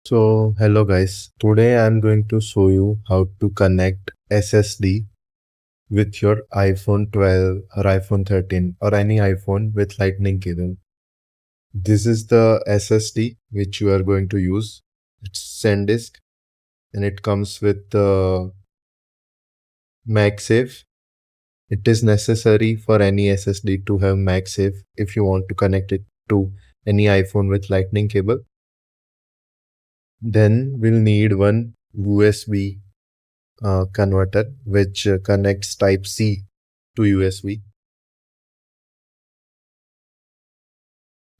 Hello guys. Today I'm going to show you how to connect SSD with your iPhone 12 or iPhone 13 or any iPhone with lightning cable. This is the SSD which you are going to use. It's SanDisk and it comes with the MagSafe. It is necessary for any SSD to have MagSafe if you want to connect it to any iPhone with lightning cable. Then we'll need one USB converter which connects type C to USB.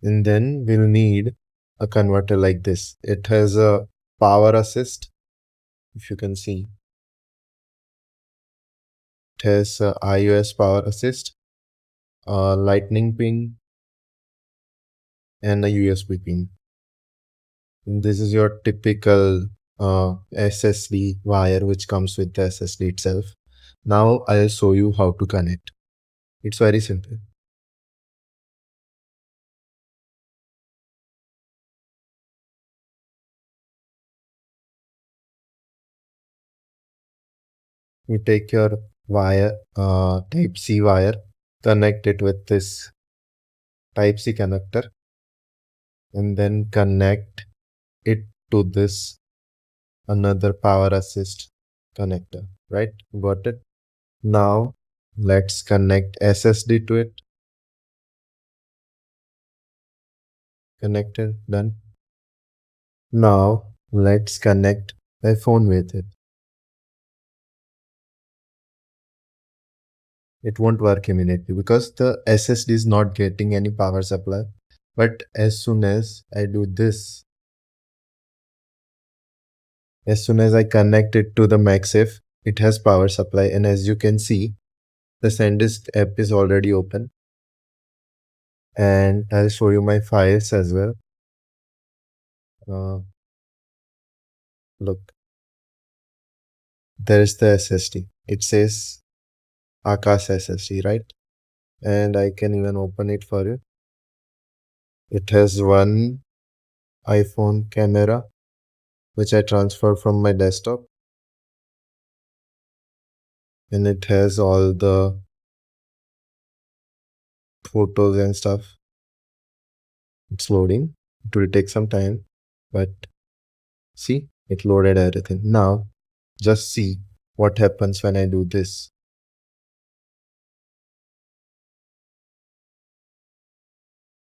And then we'll need a converter like this. It has a power assist, if you can see. It has a iOS power assist, a lightning pin, and a USB pin. And this is your typical SSD wire which comes with the SSD itself. Now I'll show you how to connect. It's very simple. You take your wire, type C wire, connect it with this type C connector, and then connect it to this another power assist connector, right? Got it? Now let's connect SSD to it. Connected, done. Now let's connect my phone with it. It won't work immediately because the SSD is not getting any power supply. But as soon as I do this, as soon as I connect it to the MagSafe, it has power supply. And as you can see, the SanDisk app is already open. And I'll show you my files as well. Look, there's the SSD. It says Akash SSD, right? And I can even open it for you. It has one iPhone camera, which I transferred from my desktop. And it has all the photos and stuff. It's loading. It will take some time, but see, it loaded everything. Now, just see what happens when I do this.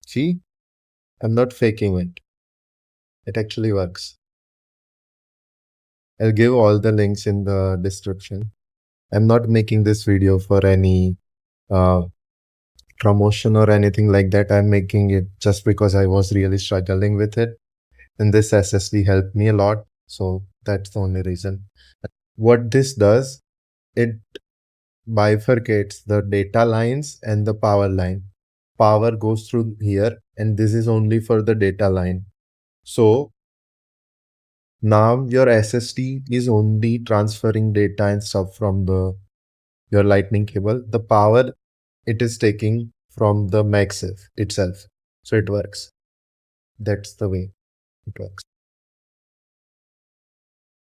See, I'm not faking it. It actually works. I'll give all the links in the description. I'm not making this video for any promotion or anything like that. I'm making it just because I was really struggling with it. And this SSD helped me a lot. So that's the only reason. What this does, it bifurcates the data lines and the power line. Power goes through here, and this is only for the data line. So now your SSD is only transferring data and stuff from your lightning cable. The power it is taking from the MagSafe itself. So it works. That's the way it works.